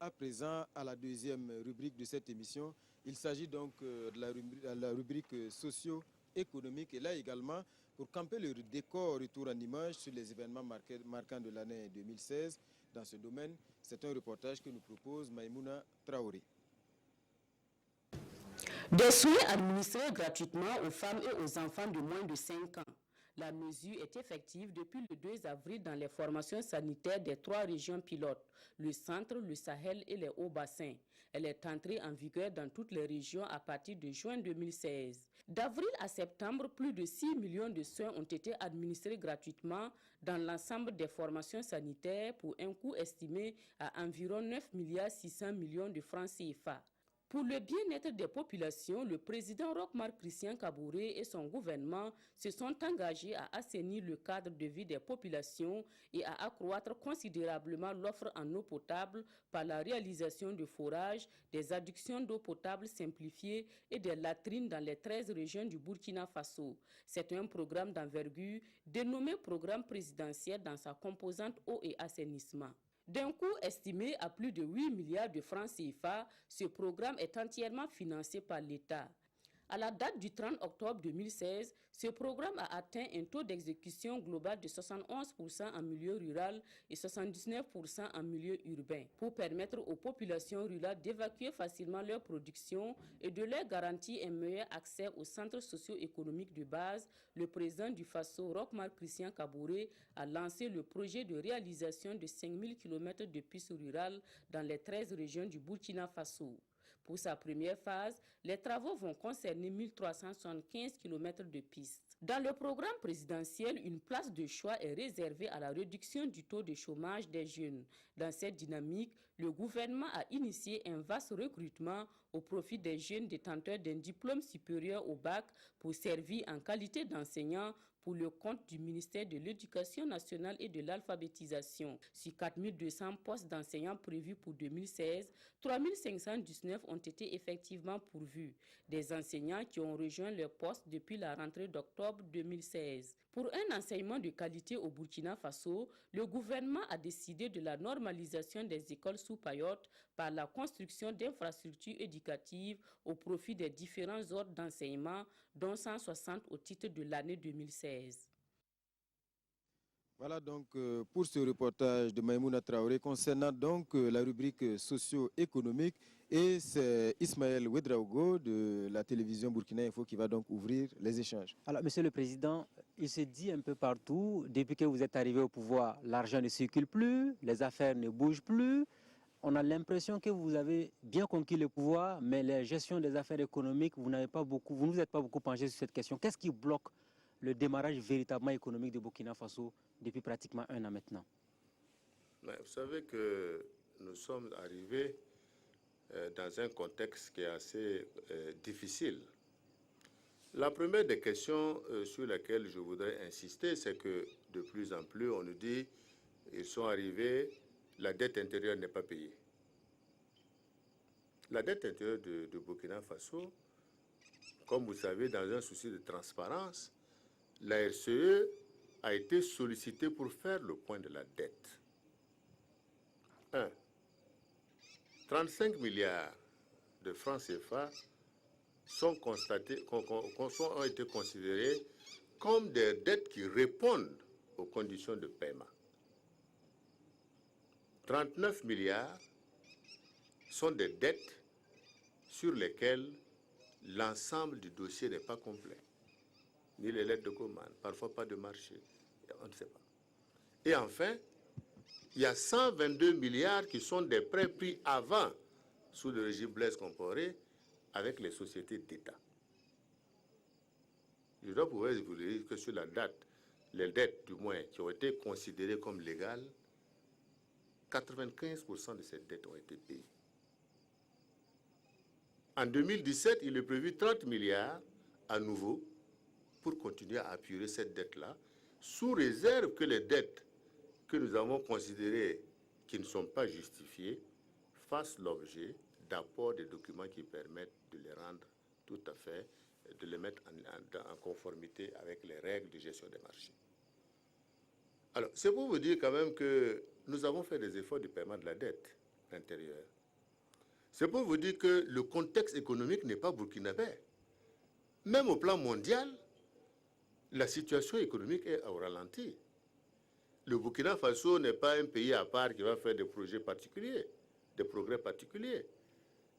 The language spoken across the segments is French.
à présent à la deuxième rubrique de cette émission. Il s'agit donc de la rubrique socio-économique. Et là également, pour camper le décor retour en image sur les événements marquants de l'année 2016 dans ce domaine, c'est un reportage que nous propose Maïmouna Traoré. Des soins administrés gratuitement aux femmes et aux enfants de moins de 5 ans. La mesure est effective depuis le 2 avril dans les formations sanitaires des 3 régions pilotes, le centre, le Sahel et les Hauts-Bassins. Elle est entrée en vigueur dans toutes les régions à partir de juin 2016. D'avril à septembre, plus de 6 millions de soins ont été administrés gratuitement dans l'ensemble des formations sanitaires pour un coût estimé à environ 9,6 milliards de francs CFA. Pour le bien-être des populations, le président Roch-Marc Christian Kaboré et son gouvernement se sont engagés à assainir le cadre de vie des populations et à accroître considérablement l'offre en eau potable par la réalisation de forages, des adductions d'eau potable simplifiées et des latrines dans les 13 régions du Burkina Faso. C'est un programme d'envergure dénommé programme présidentiel dans sa composante eau et assainissement. D'un coût estimé à plus de 8 milliards de francs CFA, ce programme est entièrement financé par l'État. À la date du 30 octobre 2016, ce programme a atteint un taux d'exécution global de 71% en milieu rural et 79% en milieu urbain, pour permettre aux populations rurales d'évacuer facilement leur production et de leur garantir un meilleur accès aux centres socio-économiques de base. Le président du Faso, Roch-Marc Christian Kaboré, a lancé le projet de réalisation de 5000 km de pistes rurales dans les 13 régions du Burkina Faso. Pour sa première phase, les travaux vont concerner 1375 km de pistes. Dans le programme présidentiel, une place de choix est réservée à la réduction du taux de chômage des jeunes. Dans cette dynamique, le gouvernement a initié un vaste recrutement au profit des jeunes détenteurs d'un diplôme supérieur au bac pour servir en qualité d'enseignants pour le compte du ministère de l'Éducation nationale et de l'alphabétisation. Sur 4200 postes d'enseignants prévus pour 2016, 3519 ont été effectivement pourvus. Des enseignants qui ont rejoint leur poste depuis la rentrée d'octobre 2016. Pour un enseignement de qualité au Burkina Faso, le gouvernement a décidé de la normalisation des écoles sous paillotes par la construction d'infrastructures éducatives au profit des différents ordres d'enseignement, dont 160 au titre de l'année 2016. Voilà donc pour ce reportage de Maïmouna Traoré concernant donc la rubrique socio-économique, et c'est Ismaël Ouedraogo de la télévision Burkina Info qui va donc ouvrir les échanges. Alors Monsieur le Président, il se dit un peu partout, depuis que vous êtes arrivé au pouvoir, l'argent ne circule plus, les affaires ne bougent plus. On a l'impression que vous avez bien conquis le pouvoir, mais la gestion des affaires économiques, vous ne vous êtes pas beaucoup penché sur cette question. Qu'est-ce qui bloque le démarrage véritablement économique de Burkina Faso depuis pratiquement 1 an maintenant? Mais vous savez que nous sommes arrivés dans un contexte qui est assez difficile. La première des questions sur laquelle je voudrais insister, c'est que de plus en plus, on nous dit qu'ils sont arrivés, la dette intérieure n'est pas payée. La dette intérieure de Burkina Faso, comme vous savez, dans un souci de transparence, la RCE a été sollicitée pour faire le point de la dette. 1. 35 milliards de francs CFA ont été considérés comme des dettes qui répondent aux conditions de paiement. 39 milliards sont des dettes sur lesquelles l'ensemble du dossier n'est pas complet. Ni les lettres de commande, parfois pas de marché, on ne sait pas. Et enfin, il y a 122 milliards qui sont des prêts pris avant, sous le régime Blaise Compaoré, avec les sociétés d'État. Je dois pouvoir vous dire que sur la date, les dettes du moins qui ont été considérées comme légales, 95% de ces dettes ont été payées. En 2017, il est prévu 30 milliards à nouveau pour continuer à appuyer cette dette-là, sous réserve que les dettes que nous avons considérées qui ne sont pas justifiées fassent l'objet d'apports des documents qui permettent de les rendre tout à fait, de les mettre en conformité avec les règles de gestion des marchés. Alors, c'est pour vous dire quand même que nous avons fait des efforts de paiement de la dette. intérieur. C'est pour vous dire que le contexte économique n'est pas burkinabé. Même au plan mondial, la situation économique est au ralenti. Le Burkina Faso n'est pas un pays à part qui va faire des projets particuliers, des progrès particuliers.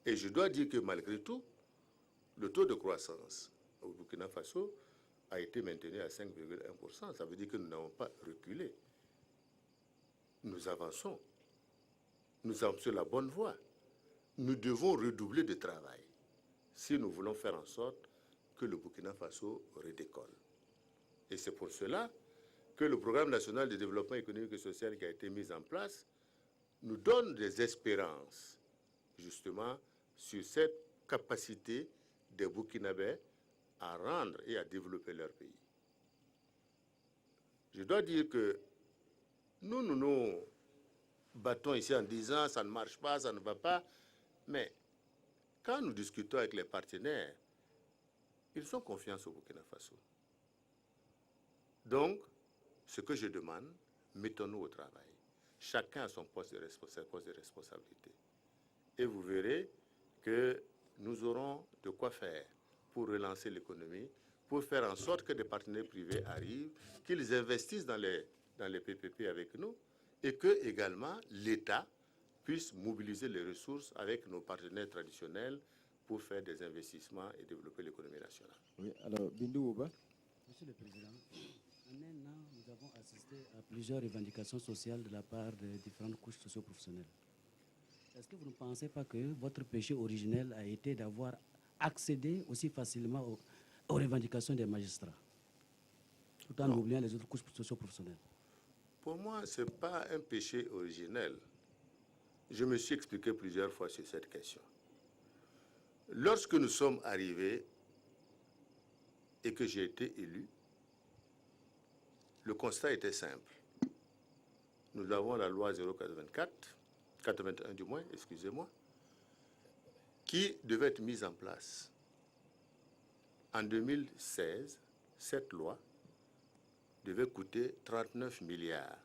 Et je dois dire que malgré tout, le taux de croissance au Burkina Faso a été maintenu à 5,1%. Ça veut dire que nous n'avons pas reculé. Nous avançons. Nous sommes sur la bonne voie. Nous devons redoubler de travail si nous voulons faire en sorte que le Burkina Faso redécolle. Et c'est pour cela que le programme national de développement économique et social qui a été mis en place nous donne des espérances, justement, sur cette capacité des Burkinabés à rendre et à développer leur pays. Je dois dire que nous battons ici en disant ça ne marche pas, ça ne va pas, mais quand nous discutons avec les partenaires, ils ont confiance au Burkina Faso. Donc, ce que je demande, mettons-nous au travail. Chacun a son poste de responsabilité. Et vous verrez que nous aurons de quoi faire pour relancer l'économie, pour faire en sorte que des partenaires privés arrivent, qu'ils investissent dans les PPP avec nous, et que également l'État puisse mobiliser les ressources avec nos partenaires traditionnels pour faire des investissements et développer l'économie nationale. Oui, alors, Bindou Ouba. Monsieur le Président, en un an, nous avons assisté à plusieurs revendications sociales de la part des différentes couches socio-professionnelles. Est-ce que vous ne pensez pas que votre péché originel a été d'avoir accédé aussi facilement aux revendications des magistrats, tout en oubliant les autres couches socio-professionnelles? Pour moi, ce n'est pas un péché originel. Je me suis expliqué plusieurs fois sur cette question. Lorsque nous sommes arrivés et que j'ai été élu, le constat était simple. Nous avons la loi 084, 81 du moins, excusez-moi, qui devait être mise en place. En 2016, cette loi devait coûter 39 milliards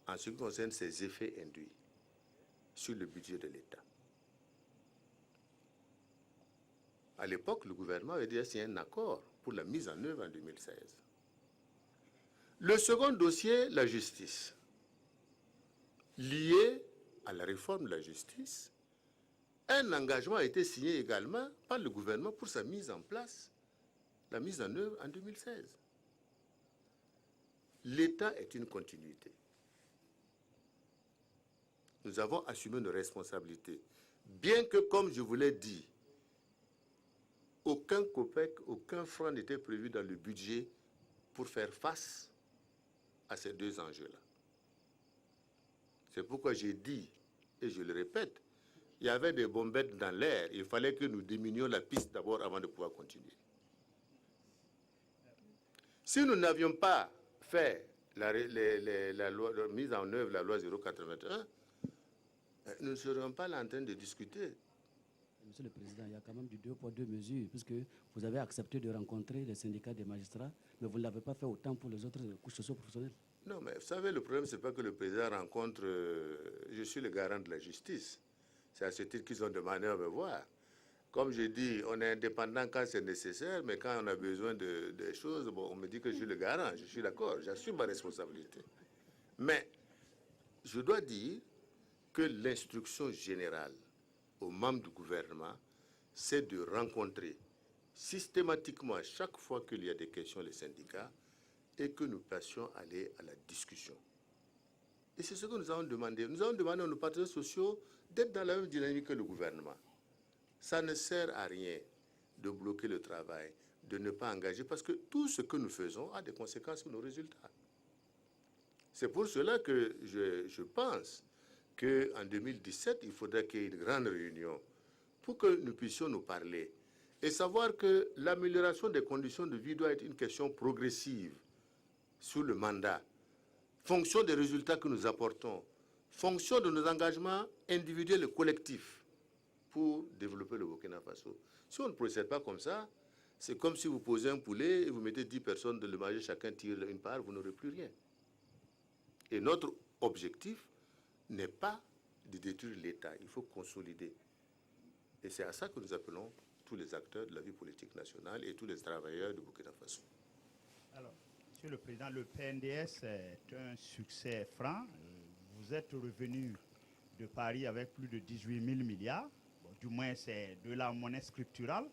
en ce qui concerne ses effets induits sur le budget de l'État. À l'époque, le gouvernement avait dit signé un accord pour la mise en œuvre en 2016. Le second dossier, la justice. Lié à la réforme de la justice, un engagement a été signé également par le gouvernement pour sa mise en place, la mise en œuvre en 2016. L'État est une continuité. Nous avons assumé nos responsabilités. Bien que, comme je vous l'ai dit, aucun copec, aucun franc n'était prévu dans le budget pour faire face à ces deux enjeux-là. C'est pourquoi j'ai dit, et je le répète, il y avait des bombettes dans l'air. Il fallait que nous diminuions la piste d'abord avant de pouvoir continuer. Si nous n'avions pas fait la mise en œuvre de la loi 081, nous ne serions pas là en train de discuter. Monsieur le Président, il y a quand même du 2 poids 2 mesures, puisque vous avez accepté de rencontrer les syndicats des magistrats, mais vous ne l'avez pas fait autant pour les autres couches socio-professionnelles. Non, mais vous savez, le problème, ce n'est pas que le président rencontre... je suis le garant de la justice. C'est à ce titre qu'ils ont demandé à me voir. Comme je dis, on est indépendant quand c'est nécessaire, mais quand on a besoin de choses, bon, on me dit que je suis le garant. Je suis d'accord, j'assume ma responsabilité. Mais je dois dire que l'instruction générale aux membres du gouvernement, c'est de rencontrer systématiquement, à chaque fois qu'il y a des questions, les syndicats, et que nous puissions aller à la discussion. Et c'est ce que nous avons demandé. Nous avons demandé à nos partenaires sociaux d'être dans la même dynamique que le gouvernement. Ça ne sert à rien de bloquer le travail, de ne pas engager, parce que tout ce que nous faisons a des conséquences sur nos résultats. C'est pour cela que je pense qu'en 2017, il faudrait qu'il y ait une grande réunion pour que nous puissions nous parler et savoir que l'amélioration des conditions de vie doit être une question progressive sous le mandat, fonction des résultats que nous apportons, fonction de nos engagements individuels et collectifs pour développer le Burkina Faso. Si on ne procède pas comme ça, c'est comme si vous posez un poulet et vous mettez 10 personnes de le manger, chacun tire une part, vous n'aurez plus rien. Et notre objectif n'est pas de détruire l'État. Il faut consolider. Et c'est à ça que nous appelons tous les acteurs de la vie politique nationale et tous les travailleurs de Burkina Faso. Alors, Monsieur le Président, le PNDS est un succès franc. Vous êtes revenu de Paris avec plus de 18 000 milliards. Bon, du moins, c'est de la monnaie scripturale.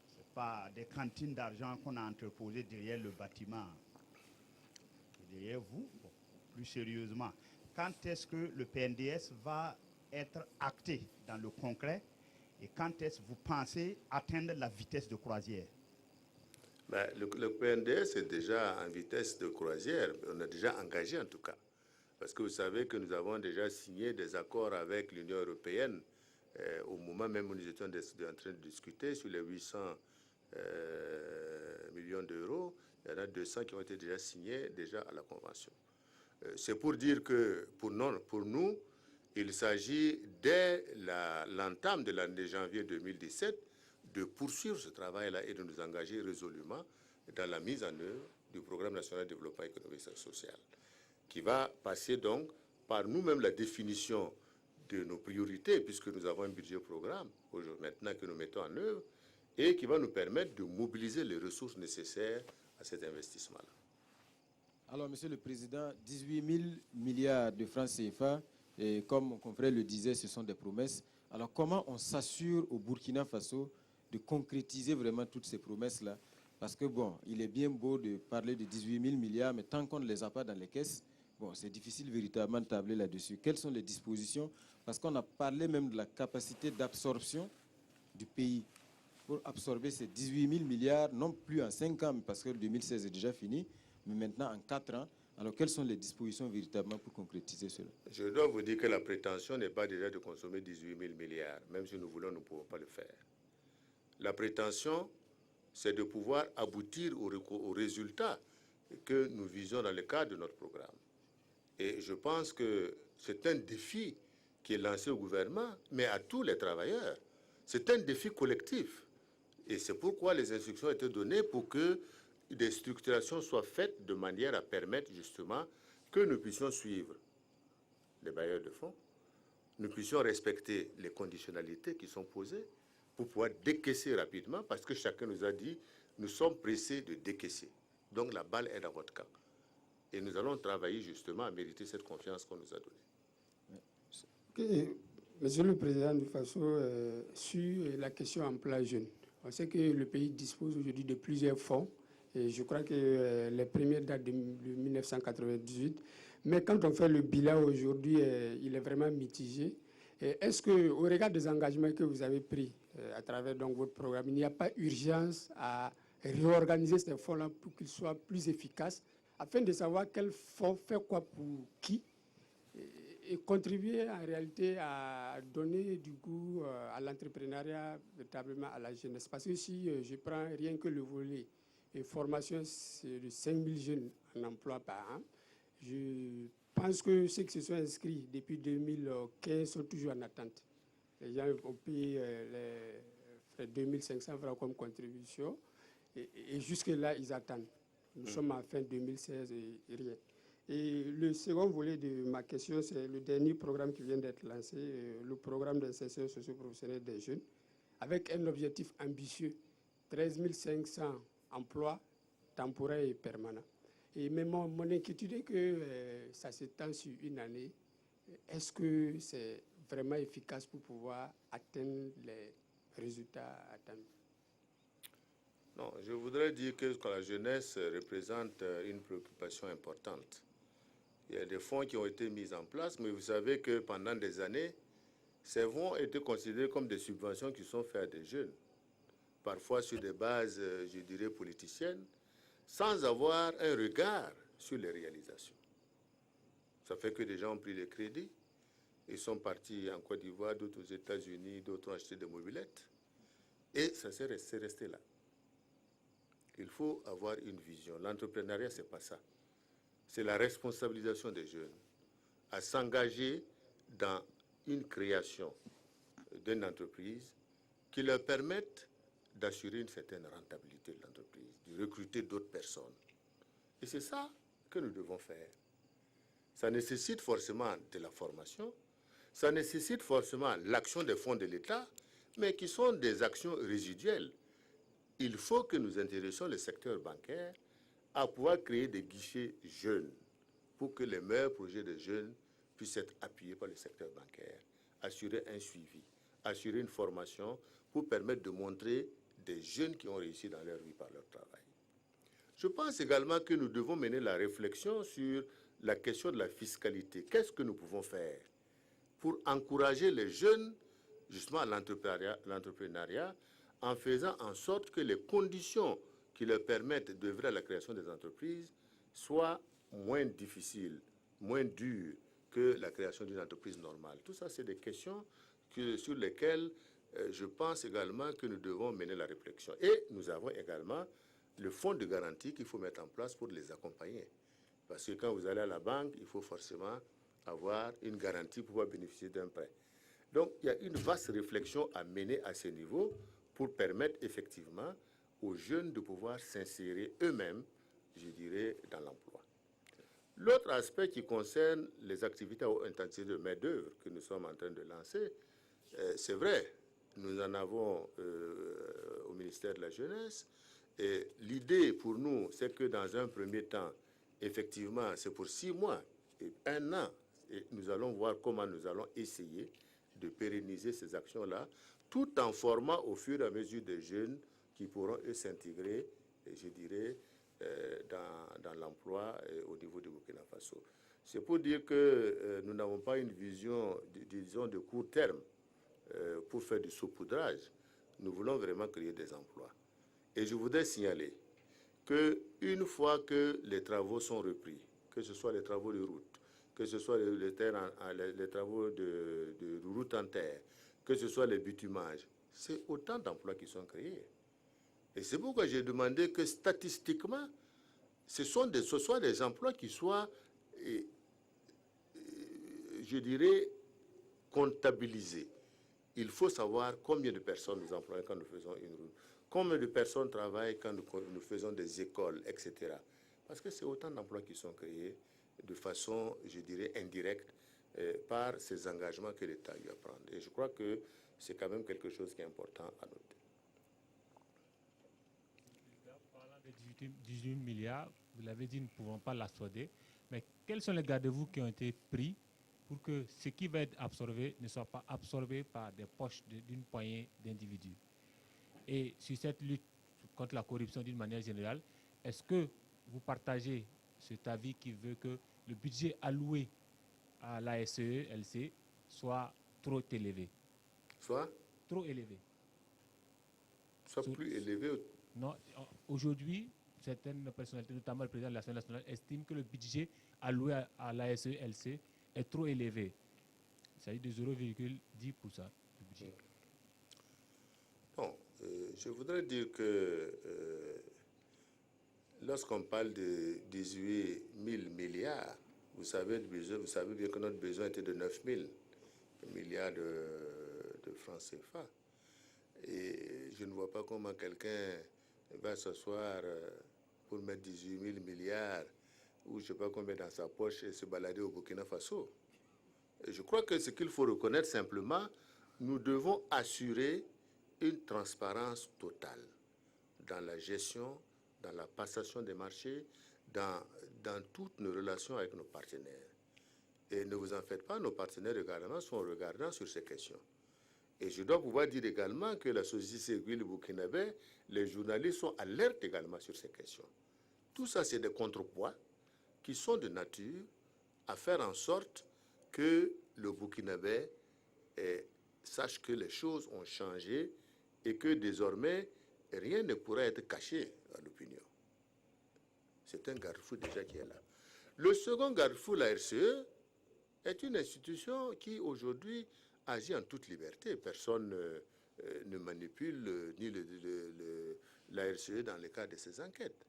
Ce n'est pas des cantines d'argent qu'on a entreposées derrière le bâtiment. Et derrière vous, bon, plus sérieusement, quand est-ce que le PNDS va être acté dans le concret et quand est-ce que vous pensez atteindre la vitesse de croisière? Ben, le PNDS est déjà en vitesse de croisière. On a déjà engagé en tout cas. Parce que vous savez que nous avons déjà signé des accords avec l'Union européenne au moment même où nous étions en train de discuter sur les 800 millions d'euros. Il y en a 200 qui ont été déjà signés déjà à la Convention. C'est pour dire que pour nous, il s'agit dès l'entame de l'année de janvier 2017 de poursuivre ce travail-là et de nous engager résolument dans la mise en œuvre du programme national de développement économique et social, qui va passer donc par nous-mêmes la définition de nos priorités, puisque nous avons un budget programme maintenant que nous mettons en œuvre, et qui va nous permettre de mobiliser les ressources nécessaires à cet investissement-là. Alors, Monsieur le Président, 18 000 milliards de francs CFA, et comme mon confrère le disait, ce sont des promesses. Alors, comment on s'assure au Burkina Faso de concrétiser vraiment toutes ces promesses-là? Parce que, bon, il est bien beau de parler de 18 000 milliards, mais tant qu'on ne les a pas dans les caisses, bon, c'est difficile véritablement de tabler là-dessus. Quelles sont les dispositions? Parce qu'on a parlé même de la capacité d'absorption du pays pour absorber ces 18 000 milliards, non plus en 5 ans, parce que le 2016 est déjà fini, mais maintenant en 4 ans. Alors, quelles sont les dispositions véritablement pour concrétiser cela? Je dois vous dire que la prétention n'est pas déjà de consommer 18 000 milliards. Même si nous voulons, nous ne pouvons pas le faire. La prétention, c'est de pouvoir aboutir aux résultats que nous visons dans le cadre de notre programme. Et je pense que c'est un défi qui est lancé au gouvernement, mais à tous les travailleurs. C'est un défi collectif. Et c'est pourquoi les instructions ont été données pour que des structurations soient faites de manière à permettre justement que nous puissions suivre les bailleurs de fonds, nous puissions respecter les conditionnalités qui sont posées pour pouvoir décaisser rapidement, parce que chacun nous a dit, nous sommes pressés de décaisser. Donc la balle est dans votre camp. Et nous allons travailler justement à mériter cette confiance qu'on nous a donnée. Okay. Monsieur le Président du FASO, sur la question emploi jeune, on sait que le pays dispose aujourd'hui de plusieurs fonds. Et je crois que les premières datent de 1998. Mais quand on fait le bilan aujourd'hui, il est vraiment mitigé. Est-ce qu'au regard des engagements que vous avez pris à travers donc, votre programme, il n'y a pas urgence à réorganiser ces fonds-là pour qu'ils soient plus efficaces, afin de savoir quel fonds fait quoi pour qui, et contribuer en réalité à donner du goût à l'entrepreneuriat, véritablement à la jeunesse? Parce que si je prends rien que le volet et formation, c'est de 5 000 jeunes en emploi par an. Je pense que ceux qui se sont inscrits depuis 2015 sont toujours en attente. Les gens ont payé les frais 2500 francs comme contribution et jusque-là, ils attendent. Nous sommes en fin 2016 et rien. Et le second volet de ma question, c'est le dernier programme qui vient d'être lancé, le programme d'insertion socio-professionnelle des jeunes, avec un objectif ambitieux, 13 500 emplois temporaires et permanents. Et même mon inquiétude est que ça s'étend sur une année. Est-ce que c'est vraiment efficace pour pouvoir atteindre les résultats attendus? Non, je voudrais dire que la jeunesse représente une préoccupation importante. Il y a des fonds qui ont été mis en place, mais vous savez que pendant des années, ces fonds étaient considérés comme des subventions qui sont faites à des jeunes, parfois sur des bases, je dirais, politiciennes, sans avoir un regard sur les réalisations. Ça fait que des gens ont pris les crédits, ils sont partis en Côte d'Ivoire, d'autres aux États-Unis, d'autres ont acheté des mobylettes, et ça s'est resté là. Il faut avoir une vision. L'entrepreneuriat, ce n'est pas ça. C'est la responsabilisation des jeunes à s'engager dans une création d'une entreprise qui leur permette d'assurer une certaine rentabilité de l'entreprise, de recruter d'autres personnes. Et c'est ça que nous devons faire. Ça nécessite forcément de la formation, Ça nécessite forcément l'action des fonds de l'État, mais qui sont des actions résiduelles. Il faut que nous intéressions le secteur bancaire à pouvoir créer des guichets jeunes pour que les meilleurs projets de jeunes puissent être appuyés par le secteur bancaire, assurer un suivi, assurer une formation pour permettre de montrer des jeunes qui ont réussi dans leur vie par leur travail. Je pense également que nous devons mener la réflexion sur la question de la fiscalité. Qu'est-ce que nous pouvons faire pour encourager les jeunes justement à l'entrepreneuriat en faisant en sorte que les conditions qui leur permettent d'œuvrer à la création des entreprises soient moins difficiles, moins dures que la création d'une entreprise normale. Tout ça, c'est des questions sur lesquelles je pense également que nous devons mener la réflexion. Et nous avons également le fonds de garantie qu'il faut mettre en place pour les accompagner. Parce que quand vous allez à la banque, il faut forcément avoir une garantie pour pouvoir bénéficier d'un prêt. Donc, il y a une vaste réflexion à mener à ce niveau pour permettre effectivement aux jeunes de pouvoir s'insérer eux-mêmes, je dirais, dans l'emploi. L'autre aspect qui concerne les activités à haute intensité de main-d'œuvre que nous sommes en train de lancer, c'est vrai, nous en avons au ministère de la Jeunesse. Et l'idée pour nous, c'est que dans un premier temps, effectivement, c'est pour 6 mois et 1 an, et nous allons voir comment nous allons essayer de pérenniser ces actions-là, tout en formant au fur et à mesure des jeunes qui pourront, eux, s'intégrer, je dirais, dans l'emploi au niveau du Burkina Faso. C'est pour dire que nous n'avons pas une vision, disons, de court terme pour faire du saupoudrage. Nous voulons vraiment créer des emplois. Et je voudrais signaler qu'une fois que les travaux sont repris, que ce soit les travaux de route, que ce soit les travaux de route en terre, que ce soit les bitumages, c'est autant d'emplois qui sont créés. Et c'est pourquoi j'ai demandé que statistiquement, ce soit des emplois qui soient, je dirais, comptabilisés. Il faut savoir combien de personnes nous employons quand nous faisons une route, combien de personnes travaillent quand nous faisons des écoles, etc. Parce que c'est autant d'emplois qui sont créés de façon, je dirais, indirecte par ces engagements que l'État a eu à prendre. Et je crois que c'est quand même quelque chose qui est important à noter. Parlant de 18 milliards, vous l'avez dit, nous ne pouvons pas l'absorber. Mais quels sont les garde-fous qui ont été pris pour que ce qui va être absorbé ne soit pas absorbé par des poches d'une poignée d'individus? Et sur cette lutte contre la corruption d'une manière générale, est-ce que vous partagez cet avis qui veut que le budget alloué à la SEE-LC soit trop élevé? Soit trop élevé. Soit plus élevé. Non, aujourd'hui, certaines personnalités, notamment le président de l'Assemblée nationale, estiment que le budget alloué à la SEE-LC est trop élevé. Il s'agit de 0,10% du budget. Bon, je voudrais dire que lorsqu'on parle de 18 000 milliards, vous savez bien que notre besoin était de 9 000 milliards de francs CFA. Et je ne vois pas comment quelqu'un va s'asseoir pour mettre 18 000 milliards ou je ne sais pas combien dans sa poche et se balader au Burkina Faso. Et je crois que ce qu'il faut reconnaître simplement, nous devons assurer une transparence totale dans la gestion, dans la passation des marchés, dans toutes nos relations avec nos partenaires. Et ne vous en faites pas, nos partenaires également sont regardants sur ces questions. Et je dois pouvoir dire également que la société civile burkinabé, les journalistes sont alertes également sur ces questions. Tout ça, c'est des contrepoids qui sont de nature à faire en sorte que le Burkinabé sache que les choses ont changé et que désormais, rien ne pourra être caché à l'opinion. C'est un garde-fou déjà qui est là. Le second garde-fou, la RCE, est une institution qui aujourd'hui agit en toute liberté. Personne ne manipule ni la RCE dans le cadre de ses enquêtes.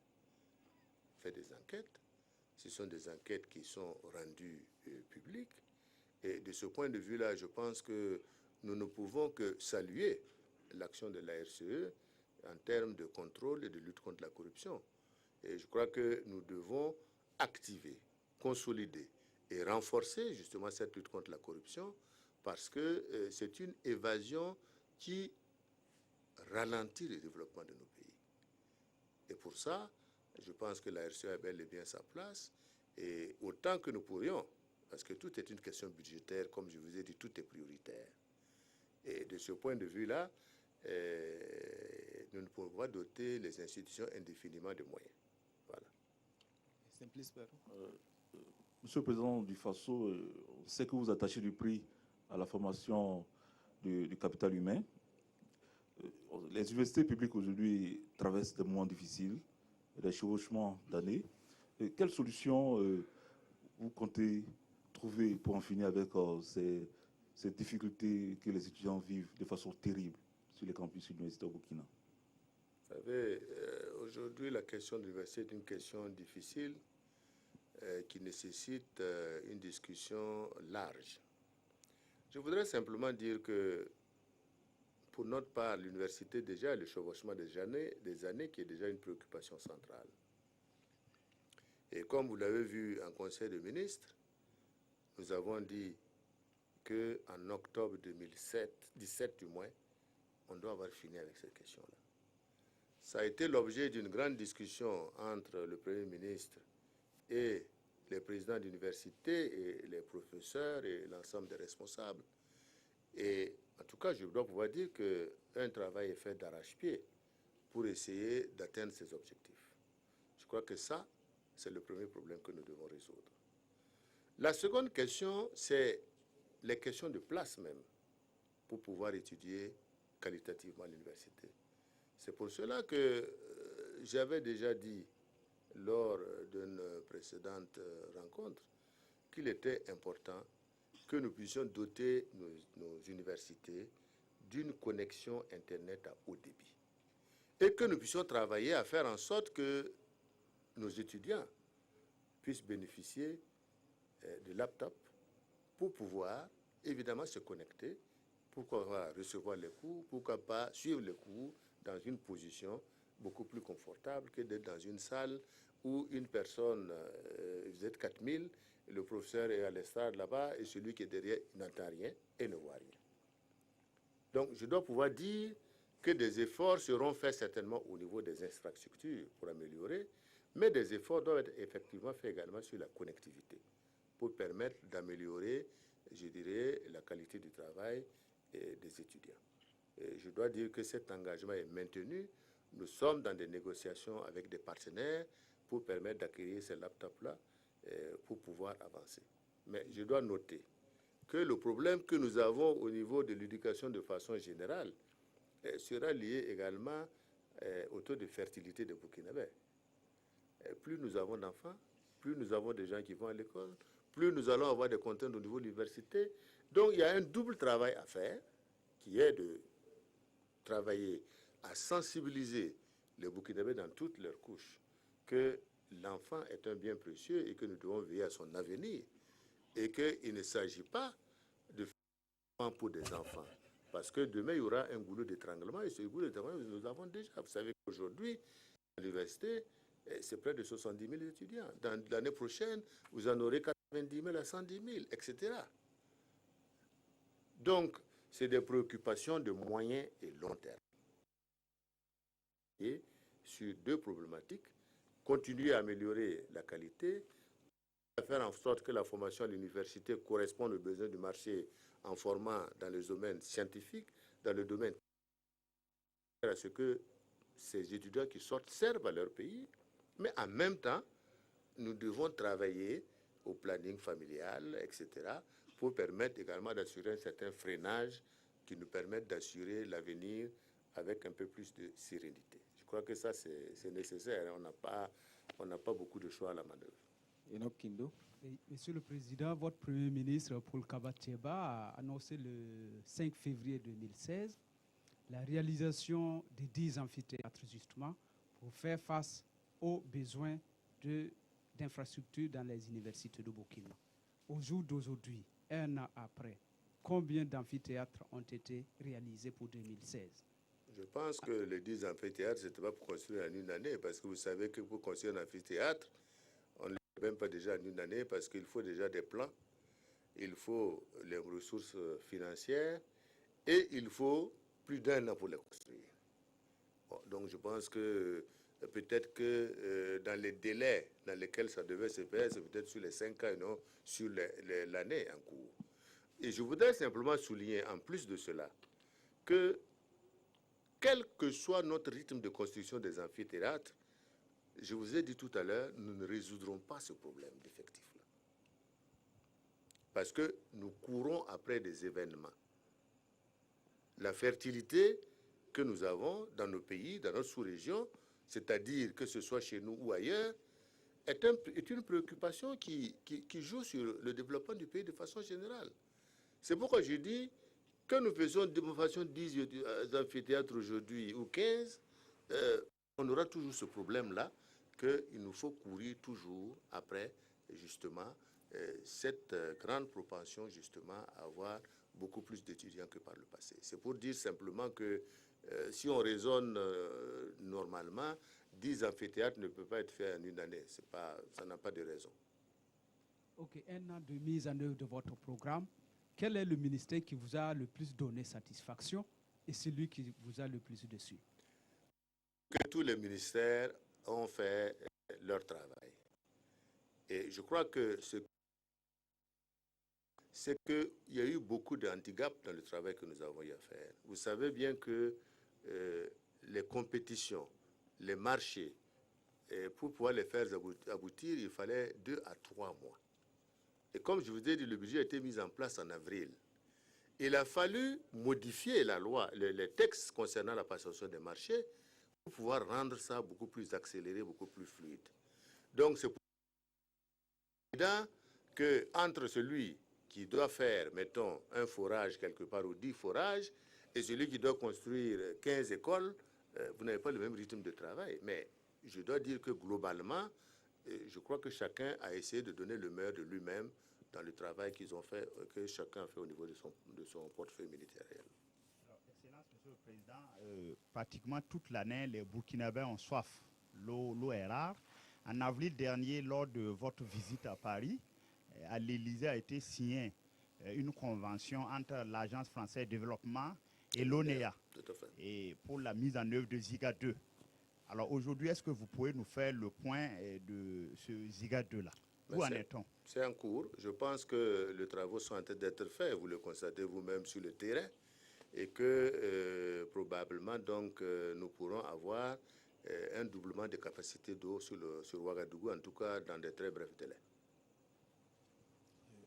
Fait des enquêtes. Ce sont des enquêtes qui sont rendues publiques. Et de ce point de vue-là, je pense que nous ne pouvons que saluer l'action de la RCE en termes de contrôle et de lutte contre la corruption. Et je crois que nous devons activer, consolider et renforcer justement cette lutte contre la corruption parce que c'est une évasion qui ralentit le développement de nos pays. Et pour ça, je pense que la RCA a bel et bien sa place, et autant que nous pourrions, parce que tout est une question budgétaire, comme je vous ai dit, tout est prioritaire. Et de ce point de vue-là, nous ne pouvons pas doter les institutions indéfiniment de moyens. Voilà. Simplice, Monsieur le Président du FASO, on sait que vous attachez du prix à la formation du capital humain. Les universités publiques aujourd'hui traversent des moments difficiles, des chevauchements d'années. Quelle solution vous comptez trouver pour en finir avec ces difficultés que les étudiants vivent de façon terrible sur les campus universitaires au Burkina? Vous savez, aujourd'hui, la question de l'université est une question difficile qui nécessite une discussion large. Je voudrais simplement dire que, pour notre part, l'université, déjà, le chevauchement des années qui est déjà une préoccupation centrale. Et comme vous l'avez vu en Conseil des ministres, nous avons dit qu'en octobre 2017 du moins, on doit avoir fini avec cette question-là. Ça a été l'objet d'une grande discussion entre le Premier ministre et les présidents d'université et les professeurs et l'ensemble des responsables. Et en tout cas, je dois pouvoir dire qu'un travail est fait d'arrache-pied pour essayer d'atteindre ces objectifs. Je crois que ça, c'est le premier problème que nous devons résoudre. La seconde question, c'est les questions de place même pour pouvoir étudier qualitativement à l'université. C'est pour cela que j'avais déjà dit lors d'une précédente rencontre qu'il était important que nous puissions doter nos universités d'une connexion Internet à haut débit et que nous puissions travailler à faire en sorte que nos étudiants puissent bénéficier de laptops pour pouvoir évidemment se connecter, pourquoi recevoir les cours, pourquoi pas suivre les cours dans une position beaucoup plus confortable que d'être dans une salle où une personne, vous êtes 4000, le professeur est à l'estrade là-bas et celui qui est derrière n'entend rien et ne voit rien. Donc je dois pouvoir dire que des efforts seront faits certainement au niveau des infrastructures pour améliorer, mais des efforts doivent être effectivement faits également sur la connectivité pour permettre d'améliorer, je dirais, la qualité du travail des étudiants. Et je dois dire que cet engagement est maintenu. Nous sommes dans des négociations avec des partenaires pour permettre d'acquérir ces laptops-là pour pouvoir avancer. Mais je dois noter que le problème que nous avons au niveau de l'éducation de façon générale sera lié également au taux de fertilité des Burkinabés. Plus nous avons d'enfants, plus nous avons des gens qui vont à l'école, plus nous allons avoir des contraintes au niveau de l'université. Donc il y a un double travail à faire qui est de travailler à sensibiliser les Burkinabés dans toutes leurs couches que l'enfant est un bien précieux et que nous devons veiller à son avenir et qu'il ne s'agit pas de faire pour des enfants. Parce que demain, il y aura un goulot d'étranglement et ce goulot d'étranglement, nous l'avons déjà. Vous savez qu'aujourd'hui, à l'université, c'est près de 70 000 étudiants. Dans l'année prochaine, vous en aurez 90 000 à 110 000, etc. Donc, c'est des préoccupations de moyen et long terme. Et sur deux problématiques, continuer à améliorer la qualité, faire en sorte que la formation à l'université corresponde aux besoins du marché en formant dans le domaine scientifique, dans le domaine à ce que ces étudiants qui sortent servent à leur pays, mais en même temps, nous devons travailler au planning familial, etc., pour permettre également d'assurer un certain freinage qui nous permette d'assurer l'avenir avec un peu plus de sérénité. Je crois que ça, c'est nécessaire. On n'a pas beaucoup de choix à la manœuvre. Enoch Kindo. Monsieur le Président, votre Premier ministre, Paul Kabatcheba, a annoncé le 5 février 2016 la réalisation des 10 amphithéâtres, justement, pour faire face aux besoins d'infrastructures dans les universités de Burkina. Au jour d'aujourd'hui, un an après, combien d'amphithéâtres ont été réalisés pour 2016? Je pense que les 10 amphithéâtres, ce n'était pas pour construire en une année, parce que vous savez que pour construire un amphithéâtre, on ne le fait même pas déjà en une année, parce qu'il faut déjà des plans. il faut les ressources financières et il faut plus d'1 an pour les construire. Bon, donc je pense que peut-être que dans les délais dans lesquels ça devait se faire, c'est peut-être sur les 5 ans et non sur l'année en cours. Et je voudrais simplement souligner, en plus de cela, que quel que soit notre rythme de construction des amphithéâtres, je vous ai dit tout à l'heure, nous ne résoudrons pas ce problème d'effectifs-là. Parce que nous courons après des événements. La fertilité que nous avons dans nos pays, dans notre sous-région, c'est-à-dire que ce soit chez nous ou ailleurs, est une préoccupation qui joue sur le développement du pays de façon générale. C'est pourquoi je dis que nous faisons de façon 10 amphithéâtres aujourd'hui ou 15, on aura toujours ce problème-là qu'il nous faut courir toujours après, justement, cette grande propension, justement, à avoir beaucoup plus d'étudiants que par le passé. C'est pour dire simplement que si on raisonne normalement, 10 amphithéâtres ne peuvent pas être faits en une année. Ça n'a pas de raison. Ok, 1 an de mise en œuvre de votre programme. Quel est le ministère qui vous a le plus donné satisfaction et celui qui vous a le plus déçu? Que tous les ministères ont fait leur travail. Et je crois que c'est qu'il y a eu beaucoup d'handicaps dans le travail que nous avons eu à faire. Vous savez bien que les compétitions, les marchés, pour pouvoir les faire aboutir, il fallait 2 à 3 mois. Et comme je vous ai dit, le budget a été mis en place en avril. Il a fallu modifier la loi, les textes concernant la passation des marchés pour pouvoir rendre ça beaucoup plus accéléré, beaucoup plus fluide. Donc c'est évident qu'entre celui qui doit faire, mettons, un forage quelque part ou 10 forages, et celui qui doit construire 15 écoles, vous n'avez pas le même rythme de travail. Mais je dois dire que globalement, je crois que chacun a essayé de donner le meilleur de lui-même dans le travail qu'ils ont fait, que chacun a fait au niveau de son portefeuille ministériel. Alors, Excellence, Monsieur le Président, pratiquement toute l'année, les Burkinabés ont soif. L'eau est rare. En avril dernier, lors de votre visite à Paris, à l'Élysée a été signée une convention entre l'Agence française de développement et l'ONEA pour la mise en œuvre de Ziga 2. Alors aujourd'hui, est-ce que vous pouvez nous faire le point de ce Ziga 2-là? Où en est-on? C'est en cours. Je pense que les travaux sont en train d'être faits. Vous le constatez vous-même sur le terrain. Et que probablement, donc, nous pourrons avoir un doublement des capacités d'eau sur Ouagadougou, en tout cas dans de très brefs délais.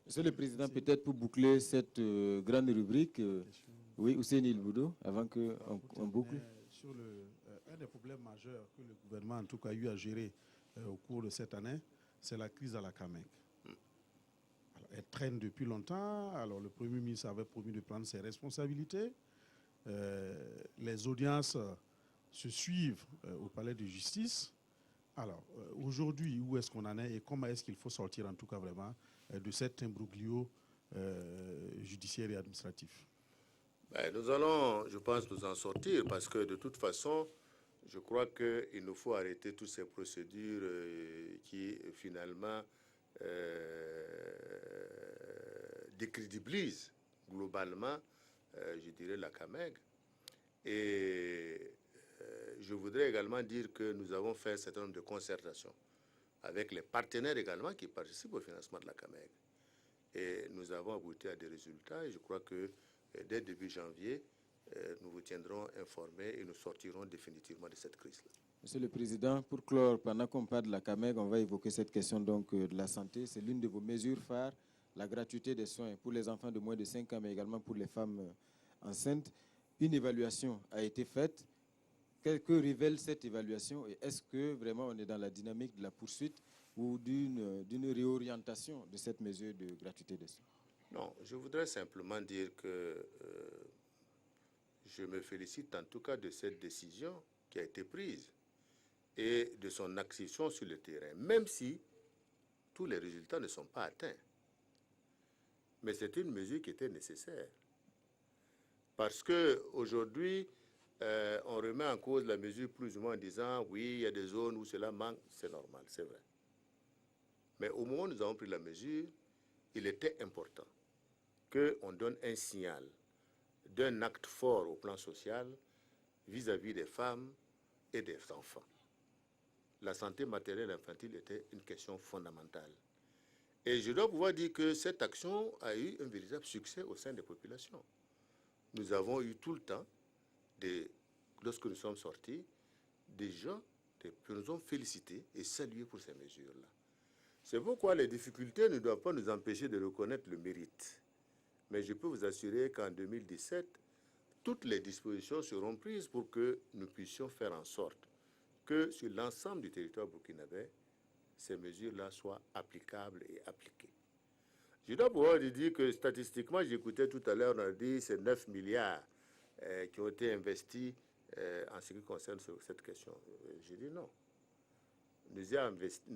Monsieur le Président, peut-être pour boucler cette grande rubrique, oui, Ousseini Ilboudo, avant qu'on boucle. Sur un des problèmes majeurs que le gouvernement, en tout cas, a eu à gérer au cours de cette année, c'est la crise à la CAMEC. Elle traîne depuis longtemps. Alors, le Premier ministre avait promis de prendre ses responsabilités. Les audiences se suivent au palais de justice. Alors, aujourd'hui, où est-ce qu'on en est et comment est-ce qu'il faut sortir, en tout cas, vraiment, de cet imbroglio judiciaire et administratif? Nous allons, je pense, nous en sortir parce que, de toute façon, je crois qu'il nous faut arrêter toutes ces procédures qui, finalement, décrédibilisent globalement, je dirais, la CAMEG. Et je voudrais également dire que nous avons fait un certain nombre de concertations avec les partenaires également qui participent au financement de la CAMEG. Et nous avons abouti à des résultats et je crois que dès début janvier, nous vous tiendrons informés et nous sortirons définitivement de cette crise-là. Monsieur le Président, pour clore, pendant qu'on parle de la CAMEG, on va évoquer cette question donc, de la santé. C'est l'une de vos mesures phares, la gratuité des soins pour les enfants de moins de 5 ans, mais également pour les femmes enceintes. Une évaluation a été faite. Qu'est-ce que révèle cette évaluation et est-ce que vraiment on est dans la dynamique de la poursuite ou d'une réorientation de cette mesure de gratuité des soins? Non, je voudrais simplement dire que je me félicite en tout cas de cette décision qui a été prise et de son action sur le terrain, même si tous les résultats ne sont pas atteints. Mais c'est une mesure qui était nécessaire. Parce qu'aujourd'hui, on remet en cause la mesure plus ou moins en disant « oui, il y a des zones où cela manque », c'est normal, c'est vrai. Mais au moment où nous avons pris la mesure, il était important qu'on donne un signal d'un acte fort au plan social vis-à-vis des femmes et des enfants. La santé maternelle et infantile était une question fondamentale. Et je dois pouvoir dire que cette action a eu un véritable succès au sein des populations. Nous avons eu tout le temps, lorsque nous sommes sortis, des gens qui nous ont félicités et salués pour ces mesures-là. C'est pourquoi les difficultés ne doivent pas nous empêcher de reconnaître le mérite. Mais je peux vous assurer qu'en 2017, toutes les dispositions seront prises pour que nous puissions faire en sorte que sur l'ensemble du territoire burkinabé, ces mesures-là soient applicables et appliquées. Je dois pouvoir dire que statistiquement, j'écoutais tout à l'heure, on a dit c'est 9 milliards qui ont été investis en ce qui concerne cette question. J'ai dit non. Nous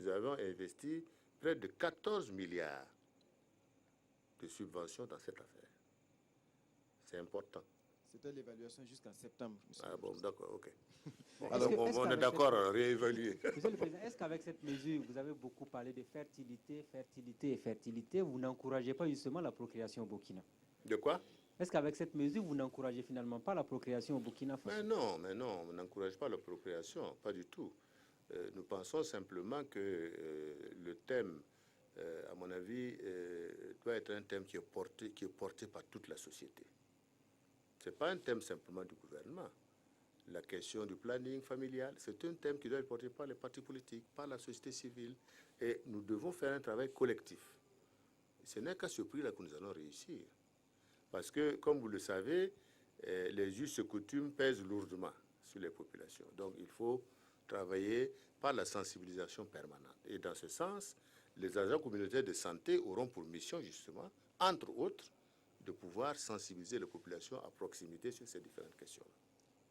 avons investi près de 14 milliards de subventions dans cette affaire. C'est important. C'était l'évaluation jusqu'en septembre. Ah bon, d'accord, ok. Bon, Alors, on est d'accord à réévaluer. Monsieur le Président, est-ce qu'avec cette mesure, vous avez beaucoup parlé de fertilité, fertilité et fertilité, vous n'encouragez pas justement la procréation au Burkina? De quoi? Est-ce qu'avec cette mesure, vous n'encouragez finalement pas la procréation au Burkina Faso? Mais non, on n'encourage pas la procréation, pas du tout. Nous pensons simplement que le thème, à mon avis, doit être un thème qui est porté par toute la société. Ce n'est pas un thème simplement du gouvernement. La question du planning familial, c'est un thème qui doit être porté par les partis politiques, par la société civile, et nous devons faire un travail collectif. Ce n'est qu'à ce prix-là que nous allons réussir. Parce que, comme vous le savez, les justes coutumes pèsent lourdement sur les populations. Donc, il faut travailler par la sensibilisation permanente. Et dans ce sens, les agents communautaires de santé auront pour mission, justement, entre autres, de pouvoir sensibiliser les populations à proximité sur ces différentes questions.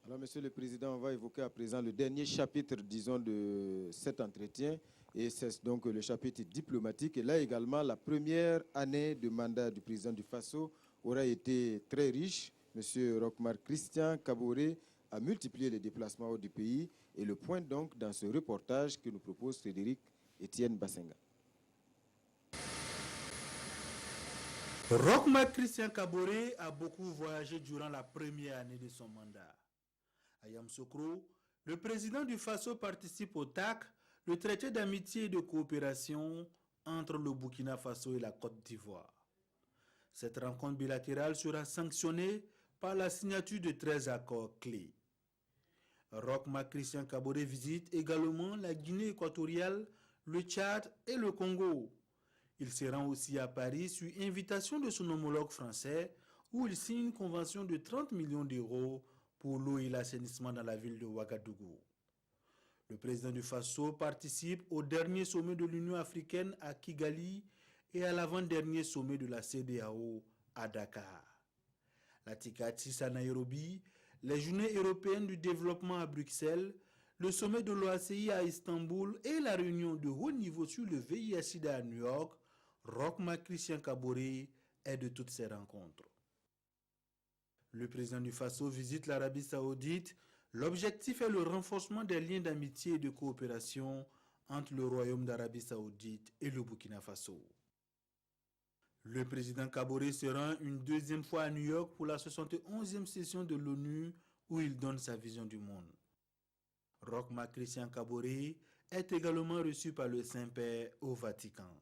Alors, Monsieur le Président, on va évoquer à présent le dernier chapitre, disons, de cet entretien. Et c'est donc le chapitre diplomatique. Et là également, la première année de mandat du président du Faso aura été très riche. Monsieur Roch-Marc Christian Kaboré a multiplié les déplacements hors du pays et le pointe donc dans ce reportage que nous propose Frédéric Etienne Bassenga. Roch-Marc Christian Kaboré a beaucoup voyagé durant la première année de son mandat. À Yamoussoukro, le président du Faso participe au TAC, le traité d'amitié et de coopération entre le Burkina Faso et la Côte d'Ivoire. Cette rencontre bilatérale sera sanctionnée par la signature de 13 accords clés. Roch-Marc Christian Kaboré visite également la Guinée équatoriale, le Tchad et le Congo. Il se rend aussi à Paris sur invitation de son homologue français où il signe une convention de 30 millions d'euros pour l'eau et l'assainissement dans la ville de Ouagadougou. Le président du Faso participe au dernier sommet de l'Union africaine à Kigali et à l'avant-dernier sommet de la CEDEAO à Dakar. La TICATIS à Nairobi, les Journées européennes du développement à Bruxelles, le sommet de l'OACI à Istanbul et la réunion de haut niveau sur le VIH-Sida à New York, Roch-Marc Christian Kaboré est de toutes ces rencontres. Le président du Faso visite l'Arabie Saoudite. L'objectif est le renforcement des liens d'amitié et de coopération entre le Royaume d'Arabie Saoudite et le Burkina Faso. Le président Kaboré se rend une deuxième fois à New York pour la 71e session de l'ONU où il donne sa vision du monde. Roch-Marc Christian Kaboré est également reçu par le Saint-Père au Vatican.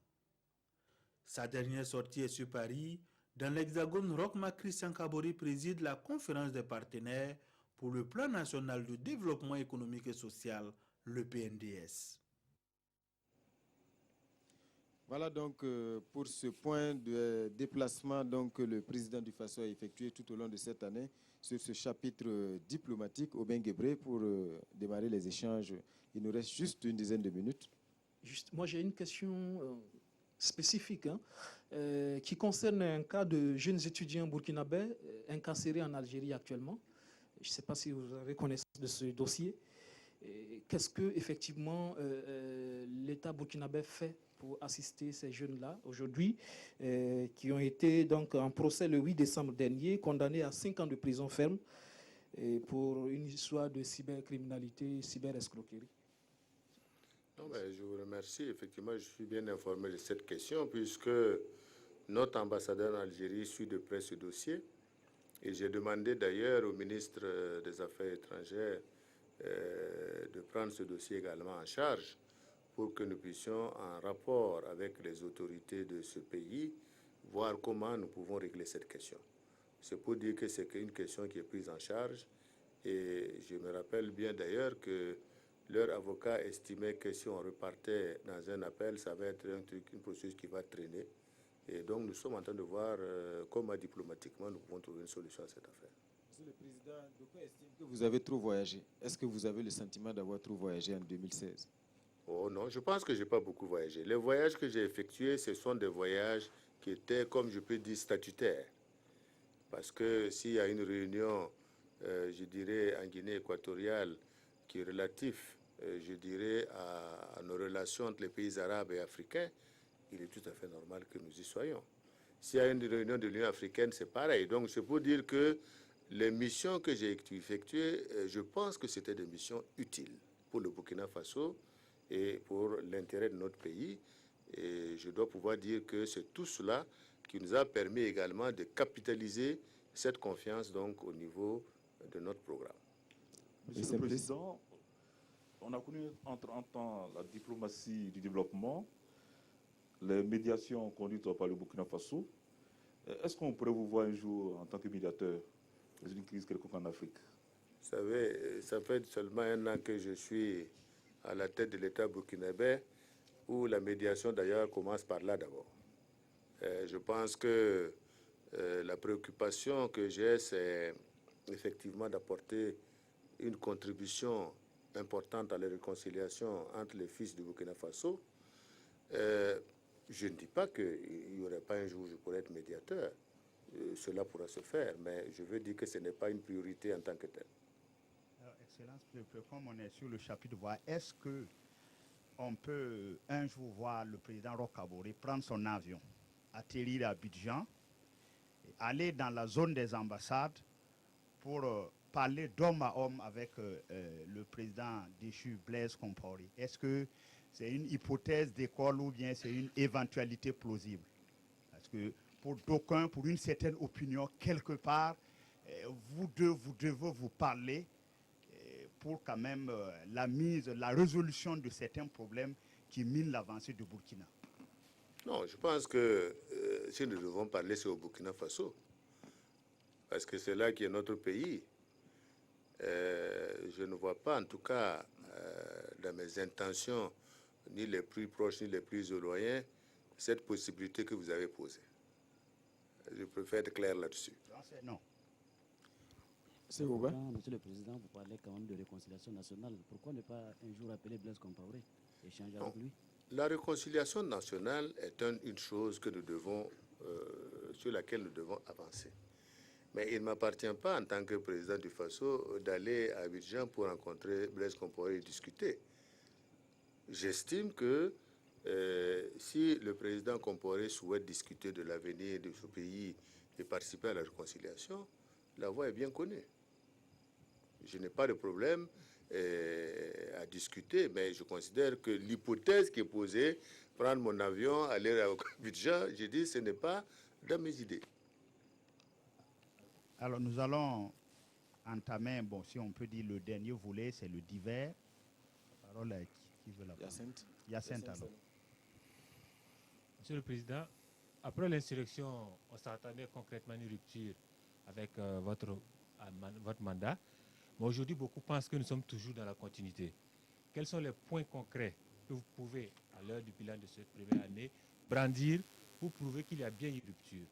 Sa dernière sortie est sur Paris. Dans l'Hexagone, Roch-Marc Christian Kaboré préside la conférence des partenaires pour le Plan national de développement économique et social, le PNDS. Voilà donc pour ce point de déplacement donc, que le président du Faso a effectué tout au long de cette année sur ce chapitre diplomatique au Benguebré pour démarrer les échanges. Il nous reste juste une dizaine de minutes. Moi, j'ai une question spécifique qui concerne un cas de jeunes étudiants burkinabés incarcérés en Algérie actuellement. Je ne sais pas si vous avez connaissance de ce dossier. Qu'est-ce que effectivement l'État burkinabé fait pour assister ces jeunes-là aujourd'hui qui ont été donc en procès le 8 décembre dernier, condamnés à 5 ans de prison ferme pour une histoire de cybercriminalité, cyberescroquerie? Non, je vous remercie. Effectivement, je suis bien informé de cette question puisque Notre ambassadeur en Algérie suit de près ce dossier. Et j'ai demandé d'ailleurs au ministre des Affaires étrangères de prendre ce dossier également en charge pour que nous puissions, en rapport avec les autorités de ce pays, voir comment nous pouvons régler cette question. C'est pour dire que c'est une question qui est prise en charge. Et je me rappelle bien d'ailleurs que leur avocat estimait que si on repartait dans un appel, ça va être une procédure qui va traîner. Et donc nous sommes en train de voir comment diplomatiquement nous pouvons trouver une solution à cette affaire. Monsieur le Président, d'aucuns estiment que vous avez trop voyagé. Est-ce que vous avez le sentiment d'avoir trop voyagé en 2016? Oh non, je pense que je n'ai pas beaucoup voyagé. Les voyages que j'ai effectués, ce sont des voyages qui étaient, comme je peux dire, statutaires. Parce que s'il y a une réunion, je dirais, en Guinée équatoriale, qui est relative, je dirais, à nos relations entre les pays arabes et africains, il est tout à fait normal que nous y soyons. S'il y a une réunion de l'Union africaine, c'est pareil. Donc, c'est pour dire que les missions que j'ai effectuées, je pense que c'était des missions utiles pour le Burkina Faso et pour l'intérêt de notre pays. Et je dois pouvoir dire que c'est tout cela qui nous a permis également de capitaliser cette confiance donc, au niveau de notre programme. Monsieur le Président, on a connu entre-temps la diplomatie du développement, les médiations conduites par le Burkina Faso. Est-ce qu'on pourrait vous voir un jour en tant que médiateur dans une crise quelconque en Afrique? Vous savez, ça fait seulement 1 an que je suis à la tête de l'État burkinabé, où la médiation d'ailleurs commence par là d'abord. Je pense que la préoccupation que j'ai, c'est effectivement d'apporter une contribution importante à la réconciliation entre les fils du Burkina Faso. Je ne dis pas qu'il n'y aurait pas un jour où je pourrais être médiateur. Cela pourra se faire, mais je veux dire que ce n'est pas une priorité en tant que telle. Alors, Excellence, comme on est sur le chapitre voix, est-ce qu'on peut un jour voir le président Roch Kaboré prendre son avion, atterrir à Abidjan, et aller dans la zone des ambassades pour parler d'homme à homme avec le président déchu Blaise Compaoré? Est-ce que c'est une hypothèse d'école ou bien c'est une éventualité plausible? Parce que pour d'aucuns, pour une certaine opinion, quelque part, vous devez vous parler pour quand même la résolution de certains problèmes qui minent l'avancée du Burkina. Non, je pense que si nous devons parler, c'est au Burkina Faso. Parce que c'est là qui est notre pays. Je ne vois pas, en tout cas, dans mes intentions, ni les plus proches, ni les plus éloignés, cette possibilité que vous avez posée. Je préfère être clair là-dessus. Non. C'est Oba. Monsieur le Président, vous parlez quand même de réconciliation nationale. Pourquoi ne pas un jour appeler Blaise Compaoré et échanger avec lui? La réconciliation nationale est une chose que nous devons, sur laquelle nous devons avancer. Mais il ne m'appartient pas, en tant que président du FASO, d'aller à Abidjan pour rencontrer Blaise Compaoré et discuter. J'estime que si le président Compaoré souhaite discuter de l'avenir de ce pays et participer à la réconciliation, la voie est bien connue. Je n'ai pas de problème à discuter, mais je considère que l'hypothèse qui est posée, prendre mon avion, aller à Abidjan, je dis ce n'est pas dans mes idées. Alors nous allons entamer, bon, si on peut dire le dernier volet, c'est le divers. La parole est qui veut la parole? Hyacinthe alors. Monsieur le Président, après l'insurrection, on s'attendait concrètement à une rupture avec votre mandat. Mais aujourd'hui, beaucoup pensent que nous sommes toujours dans la continuité. Quels sont les points concrets que vous pouvez, à l'heure du bilan de cette première année, brandir pour prouver qu'il y a bien une rupture?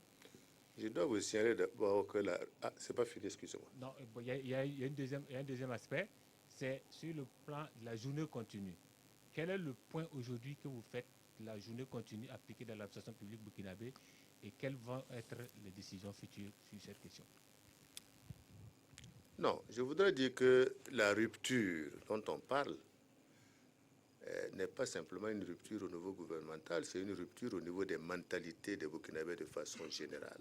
Je dois vous signaler d'abord que la... Ah, c'est pas fini, excusez-moi. Non, il y a un deuxième aspect, c'est sur le plan de la journée continue. Quel est le point aujourd'hui que vous faites de la journée continue appliquée dans l'administration publique burkinabé et quelles vont être les décisions futures sur cette question? Non, je voudrais dire que la rupture dont on parle n'est pas simplement une rupture au niveau gouvernemental, c'est une rupture au niveau des mentalités des Burkinabés de façon générale.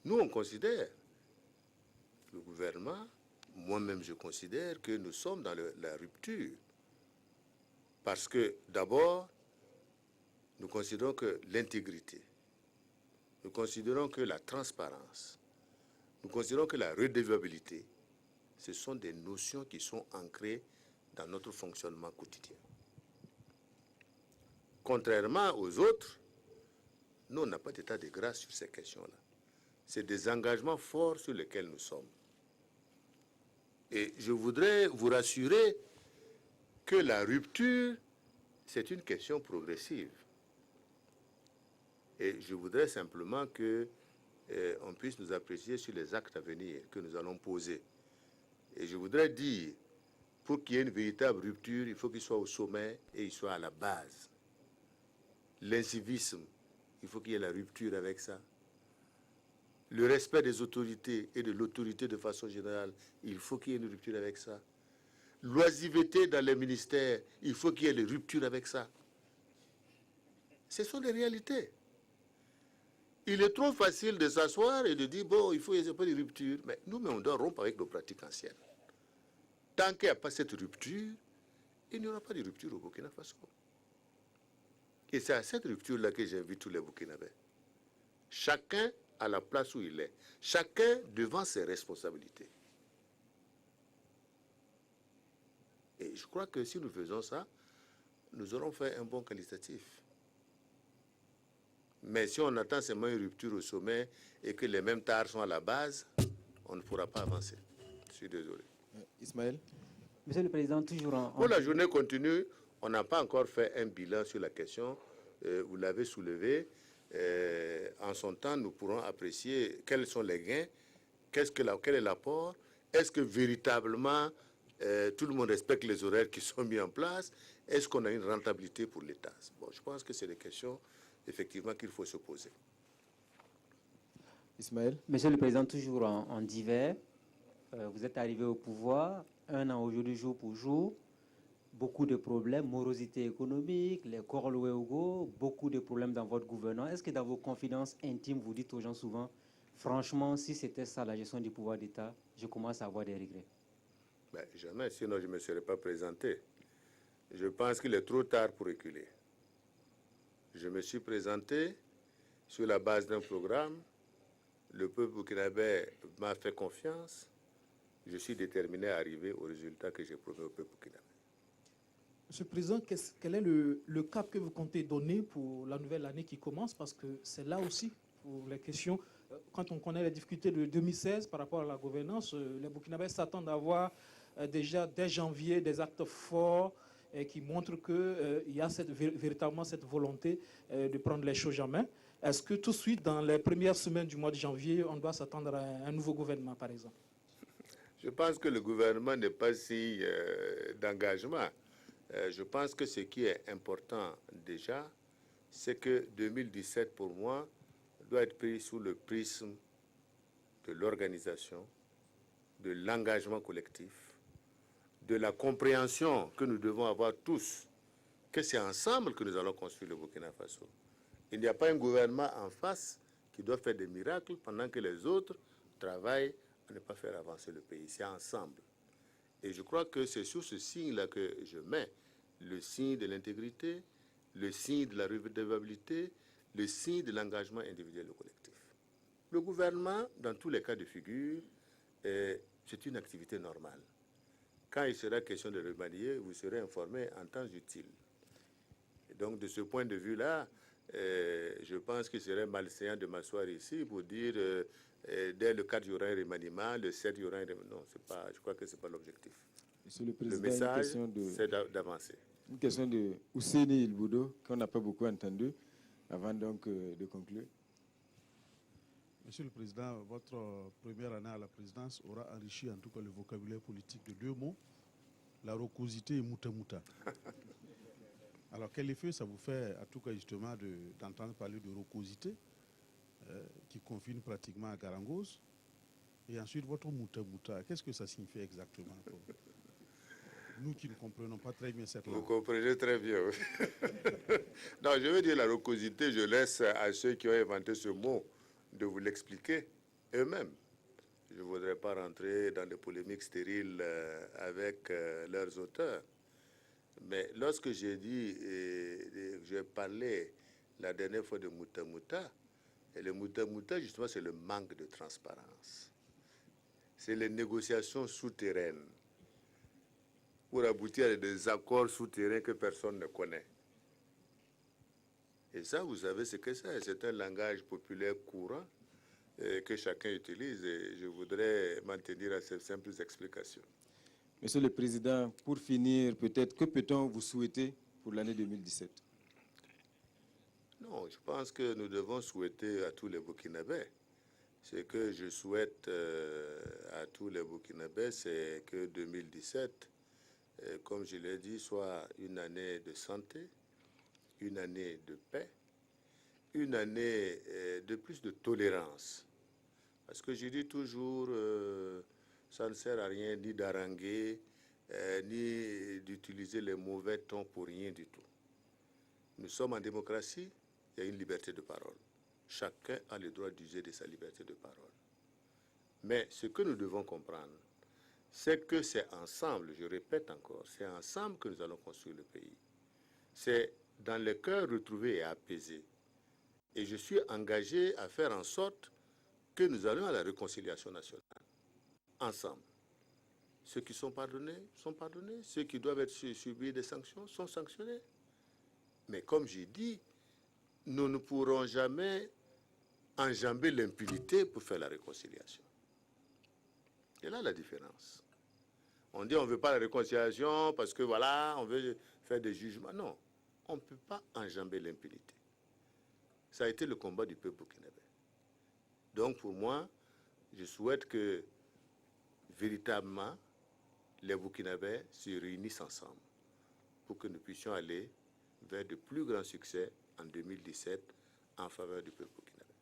Nous, on considère, le gouvernement, moi-même je considère que nous sommes dans la rupture. Parce que d'abord, nous considérons que l'intégrité, nous considérons que la transparence, nous considérons que la redevabilité, ce sont des notions qui sont ancrées dans notre fonctionnement quotidien. Contrairement aux autres, nous, on n'a pas d'état de grâce sur ces questions-là. C'est des engagements forts sur lesquels nous sommes. Et je voudrais vous rassurer que la rupture, c'est une question progressive. Et je voudrais simplement qu'on puisse nous apprécier sur les actes à venir que nous allons poser. Et je voudrais dire, pour qu'il y ait une véritable rupture, il faut qu'il soit au sommet et il soit à la base. L'incivisme, il faut qu'il y ait la rupture avec ça. Le respect des autorités et de l'autorité de façon générale, il faut qu'il y ait une rupture avec ça. L'oisiveté dans les ministères, il faut qu'il y ait des ruptures avec ça. Ce sont des réalités. Il est trop facile de s'asseoir et de dire, bon, il faut y avoir des ruptures. Mais nous, on doit rompre avec nos pratiques anciennes. Tant qu'il n'y a pas cette rupture, il n'y aura pas de rupture au Burkina Faso. Et c'est à cette rupture-là que j'invite tous les Burkinabés. Chacun à la place où il est. Chacun devant ses responsabilités. Et je crois que si nous faisons ça, nous aurons fait un bon qualitatif. Mais si on attend seulement une rupture au sommet et que les mêmes tares sont à la base, on ne pourra pas avancer. Je suis désolé. Ismaël. Monsieur le Président, toujours en... Pour la journée continue, on n'a pas encore fait un bilan sur la question. Vous l'avez soulevé. En son temps, nous pourrons apprécier quels sont les gains, quel est l'apport, est-ce que véritablement tout le monde respecte les horaires qui sont mis en place, est-ce qu'on a une rentabilité pour l'État. Bon, je pense que c'est des questions, effectivement, qu'il faut se poser. Ismaël. Monsieur le Président, toujours en divers, vous êtes arrivé au pouvoir, 1 an aujourd'hui, jour pour jour, beaucoup de problèmes, morosité économique, les corps loués au go, beaucoup de problèmes dans votre gouvernement. Est-ce que dans vos confidences intimes, vous dites aux gens souvent, franchement, si c'était ça la gestion du pouvoir d'État, je commence à avoir des regrets? Ben, jamais, sinon je ne me serais pas présenté. Je pense qu'il est trop tard pour reculer. Je me suis présenté sur la base d'un programme. Le peuple burkinabé m'a fait confiance. Je suis déterminé à arriver au résultat que j'ai promis au peuple burkinabé. Monsieur le Président, quel est le cap que vous comptez donner pour la nouvelle année qui commence? Parce que c'est là aussi, pour les questions, quand on connaît les difficultés de 2016 par rapport à la gouvernance, les Burkinabés s'attendent à avoir déjà dès janvier des actes forts qui montrent qu'il y a véritablement cette volonté de prendre les choses en main. Est-ce que tout de suite, dans les premières semaines du mois de janvier, on doit s'attendre à un nouveau gouvernement, par exemple? Je pense que le gouvernement n'est pas si d'engagement. Je pense que ce qui est important déjà, c'est que 2017, pour moi, doit être pris sous le prisme de l'organisation, de l'engagement collectif, de la compréhension que nous devons avoir tous, que c'est ensemble que nous allons construire le Burkina Faso. Il n'y a pas un gouvernement en face qui doit faire des miracles pendant que les autres travaillent à ne pas faire avancer le pays. C'est ensemble. Et je crois que c'est sur ce signe-là que je mets le signe de l'intégrité, le signe de la redevabilité, le signe de l'engagement individuel et collectif. Le gouvernement, dans tous les cas de figure, c'est une activité normale. Quand il sera question de remanier, vous serez informé en temps utile. Et donc, de ce point de vue-là, je pense qu'il serait malséant de m'asseoir ici pour dire dès le 4, il y aura un remaniement, le 7, il y aura un remaniement. Non, je crois que ce n'est pas l'objectif. Monsieur le Président, le message, c'est d'avancer. Une question de Ousseini Ilboudo, qu'on n'a pas beaucoup entendu, avant donc de conclure. Monsieur le Président, votre première année à la présidence aura enrichi en tout cas le vocabulaire politique de 2 mots, la rocosité et mouta-mouta. Alors quel effet ça vous fait, en tout cas justement, d'entendre parler de rocosité, qui confine pratiquement à Garangos, et ensuite votre mouta-mouta, qu'est-ce que ça signifie exactement pour nous qui ne comprenons pas très bien cette langue? Vous comprenez très bien. Non, je veux dire la rocosité, je laisse à ceux qui ont inventé ce mot de vous l'expliquer eux-mêmes. Je ne voudrais pas rentrer dans des polémiques stériles avec leurs auteurs. Mais lorsque j'ai dit, j'ai parlé la dernière fois de Mouta Mouta. Et le Mouta Mouta, justement, c'est le manque de transparence. C'est les négociations souterraines pour aboutir à des accords souterrains que personne ne connaît. Et ça, vous savez ce que c'est. C'est un langage populaire courant que chacun utilise. Et je voudrais m'en tenir à ces simples explications. Monsieur le Président, pour finir, peut-être, que peut-on vous souhaiter pour l'année 2017? Non, je pense que nous devons souhaiter à tous les Burkinabés. Ce que je souhaite à tous les Burkinabés, c'est que 2017, comme je l'ai dit, soit une année de santé, une année de paix, une année de plus de tolérance. Parce que je dis toujours, ça ne sert à rien ni d'haranguer, ni d'utiliser les mauvais tons pour rien du tout. Nous sommes en démocratie, il y a une liberté de parole. Chacun a le droit d'user de sa liberté de parole. Mais ce que nous devons comprendre, c'est que c'est ensemble, je répète encore, c'est ensemble que nous allons construire le pays. C'est dans le cœur retrouvé et apaisé. Et je suis engagé à faire en sorte que nous allons à la réconciliation nationale, ensemble. Ceux qui sont pardonnés, ceux qui doivent subir des sanctions sont sanctionnés. Mais comme j'ai dit, nous ne pourrons jamais enjamber l'impunité pour faire la réconciliation. Et là, la différence. On dit on ne veut pas la réconciliation parce que voilà, on veut faire des jugements. Non, on ne peut pas enjamber l'impunité. Ça a été le combat du peuple burkinabé. Donc pour moi, je souhaite que véritablement les Burkinabés se réunissent ensemble pour que nous puissions aller vers de plus grands succès en 2017 en faveur du peuple burkinabé.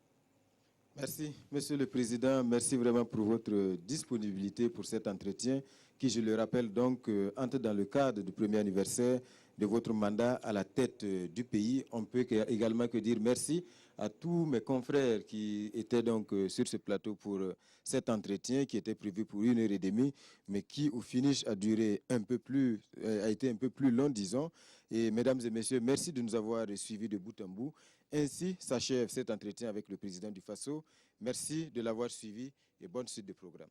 Merci, Monsieur le Président. Merci vraiment pour votre disponibilité pour cet entretien qui, je le rappelle, donc, entre dans le cadre du premier anniversaire de votre mandat à la tête du pays. On peut également que dire merci à tous mes confrères qui étaient donc sur ce plateau pour cet entretien qui était prévu pour 1h30, mais qui au finish a duré un peu plus, a été un peu plus long, disons. Et mesdames et messieurs, merci de nous avoir suivis de bout en bout. Ainsi s'achève cet entretien avec le président du Faso. Merci de l'avoir suivi et bonne suite de programme.